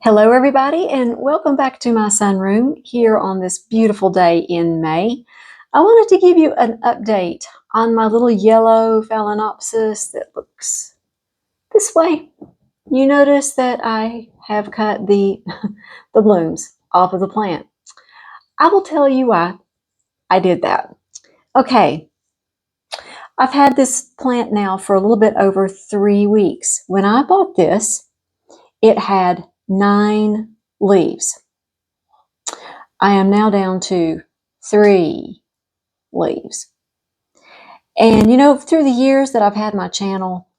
Hello everybody and welcome back to my sunroom here on this beautiful day in May. I wanted to give you an update on my little yellow Phalenopsis that looks this way. You notice that I have cut the blooms off of the plant. I will tell you why I did that. Okay, I've had this plant now for a little bit over 3 weeks. When I bought this, it had 9 leaves. I am now down to 3 leaves. And you know, through the years that I've had my channel,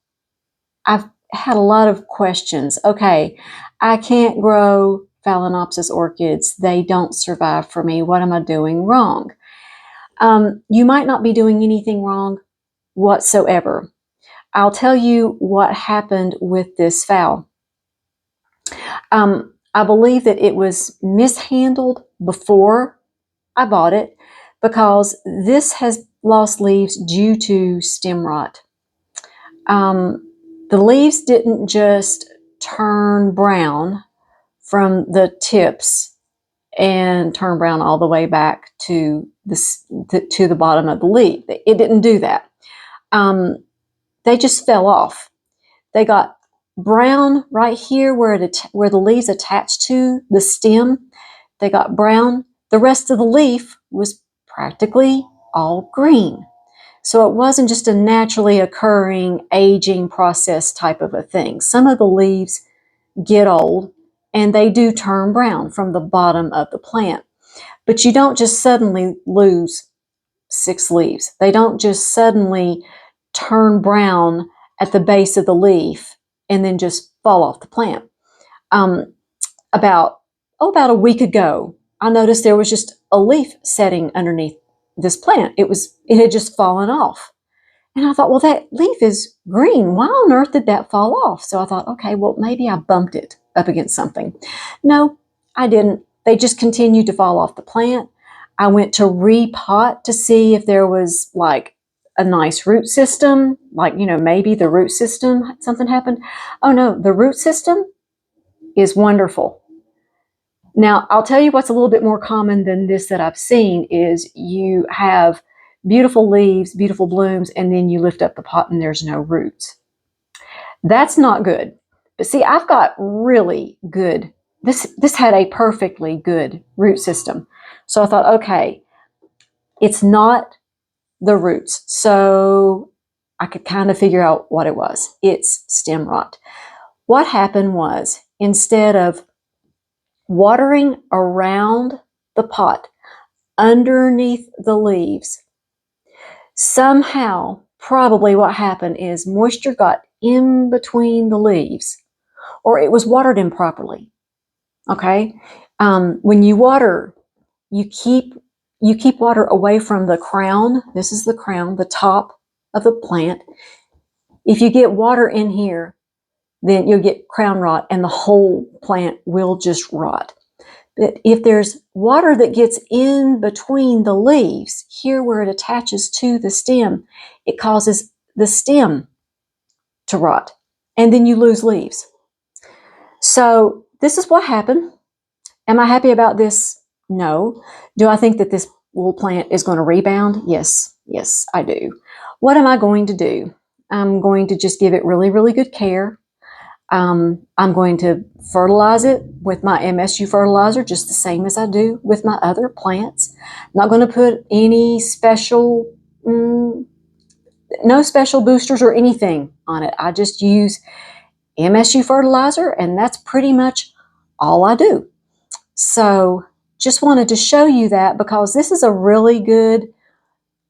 I've had a lot of questions. Okay, I can't grow Phalenopsis orchids. They don't survive for me. What am I doing wrong? You might not be doing anything wrong whatsoever. I'll tell you what happened with this phal. I believe that it was mishandled before I bought it because this has lost leaves due to stem rot. The leaves didn't just turn brown from the tips and turn brown all the way back to the bottom of the leaf. It didn't do that. They just fell off. They got brown right here where the leaves attach to the stem. They got brown. The rest of the leaf was practically all green. So it wasn't just a naturally occurring aging process type of a thing. Some of the leaves get old and they do turn brown from the bottom of the plant. But you don't just suddenly lose 6 leaves. They don't just suddenly turn brown at the base of the leaf and then just fall off the plant. About a week ago, I noticed there was just a leaf setting underneath this plant. It had just fallen off. And I thought, well, that leaf is green. Why on earth did that fall off? So I thought, okay, well, maybe I bumped it up against something. No, I didn't. They just continued to fall off the plant. I went to repot to see if there was like a nice root system, like, you know, maybe the root system, something happened. Oh no, the root system is wonderful. Now, I'll tell you what's a little bit more common than this that I've seen is you have beautiful leaves, beautiful blooms, and then you lift up the pot and there's no roots. That's not good. But see, I've got really good, this had a perfectly good root system. So I thought, okay, it's not the roots. So I could kind of figure out what it was. It's stem rot. What happened was, instead of watering around the pot underneath the leaves, somehow, probably what happened is moisture got in between the leaves, or it was watered improperly. Okay, when you water, you keep water away from the crown. This is the crown, the top of the plant. If you get water in here, then you'll get crown rot and the whole plant will just rot. But if there's water that gets in between the leaves, here where it attaches to the stem, it causes the stem to rot, and then you lose leaves. So this is what happened. Am I happy about this? No. Do I think that this little plant is going to rebound? Yes, I do. What am I going to do? I'm going to just give it really, really good care. I'm going to fertilize it with my MSU fertilizer, just the same as I do with my other plants. I'm not going to put any special, no special boosters or anything on it. I just use MSU fertilizer, and that's pretty much all I do. So just wanted to show you that because this is a really good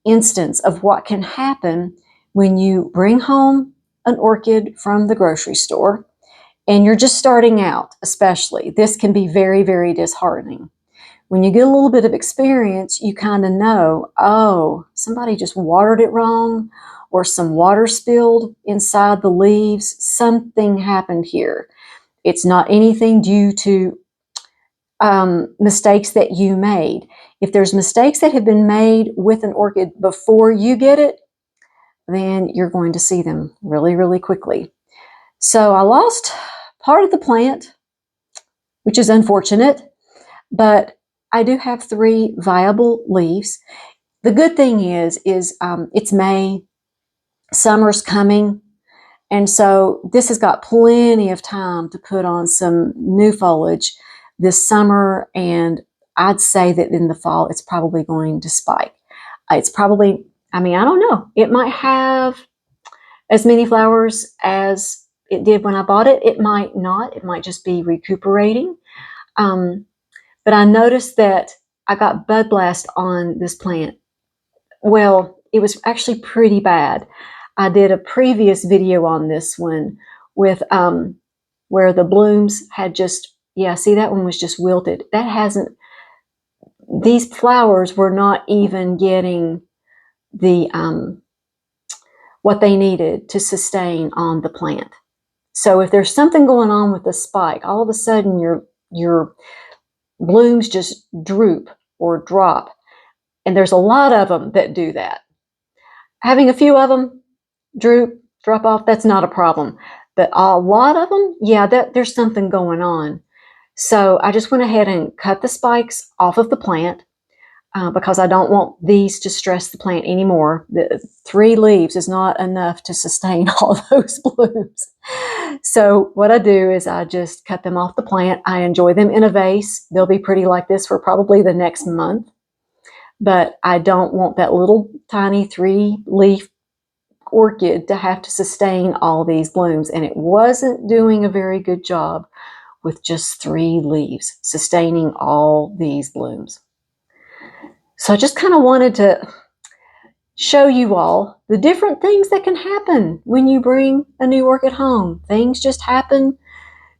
instance of what can happen when you bring home an orchid from the grocery store and you're just starting out. Especially, this can be very, very disheartening. When you get a little bit of experience, you kind of know, oh, somebody just watered it wrong, or some water spilled inside the leaves. Something happened here. It's not anything due to mistakes that you made. If there's mistakes that have been made with an orchid before you get it, then you're going to see them really, really quickly. So I lost part of the plant. which is unfortunate, but I do have 3 viable leaves. The good thing is it's May, summer's coming, and so this has got plenty of time to put on some new foliage this summer, and I'd say that in the fall it's probably going to spike. It's probably, I mean, I don't know. It might have as many flowers as it did when I bought it. It might not. It might just be recuperating. But I noticed that I got bud blast on this plant. Well, it was actually pretty bad. I did a previous video on this one with where the blooms had just, yeah, see, that one was just wilted. That hasn't, these flowers were not even getting the what they needed to sustain on the plant. So if there's something going on with the spike, all of a sudden your blooms just droop or drop. And there's a lot of them that do that. Having a few of them droop, drop off, that's not a problem. But a lot of them, yeah, there's something going on. So I just went ahead and cut the spikes off of the plant because I don't want these to stress the plant anymore. The 3 leaves is not enough to sustain all those blooms. So what I do is I just cut them off the plant. I enjoy them in a vase. They'll be pretty like this for probably the next month. But I don't want that little tiny 3-leaf orchid to have to sustain all these blooms. And it wasn't doing a very good job with just 3 leaves sustaining all these blooms. So I just kind of wanted to show you all the different things that can happen when you bring a new orchid home. Things just happen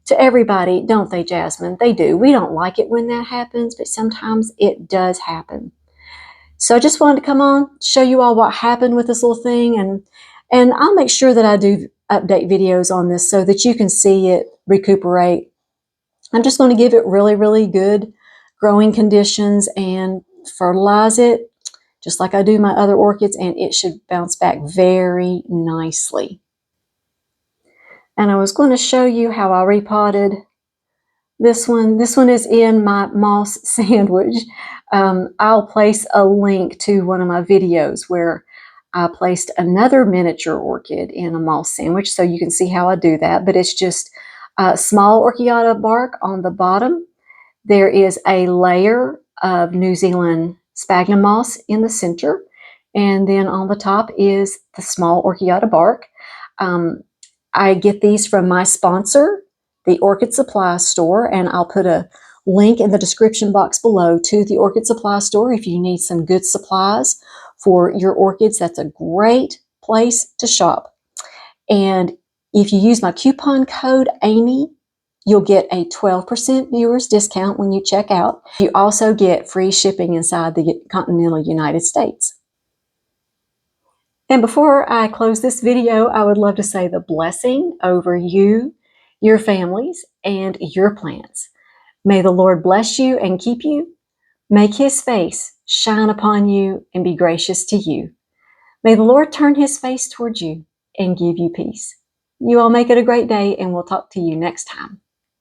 to everybody, don't they, Jasmine? They do. We don't like it when that happens, but sometimes it does happen. So I just wanted to come on, show you all what happened with this little thing, and I'll make sure that I do update videos on this so that you can see it recuperate. I'm just going to give it really, really good growing conditions and fertilize it just like I do my other orchids, and it should bounce back very nicely. And I was going to show you how I repotted this one. This one is in my moss sandwich. I'll place a link to one of my videos where I placed another miniature orchid in a moss sandwich, so you can see how I do that. But it's just small orchiata bark on the bottom. There is a layer of New Zealand sphagnum moss in the center, and then on the top is the small orchiata bark. I get these from my sponsor, the Orchid Supply Store, and I'll put a link in the description box below to the Orchid Supply Store if you need some good supplies for your orchids. That's a great place to shop. And if you use my coupon code Amy, you'll get a 12% viewers discount when you check out. You also get free shipping inside the continental United States. And before I close this video, I would love to say the blessing over you, your families, and your plants. May the Lord bless you and keep you. Make his face shine upon you and be gracious to you. May the Lord turn his face towards you and give you peace. You all make it a great day, and we'll talk to you next time.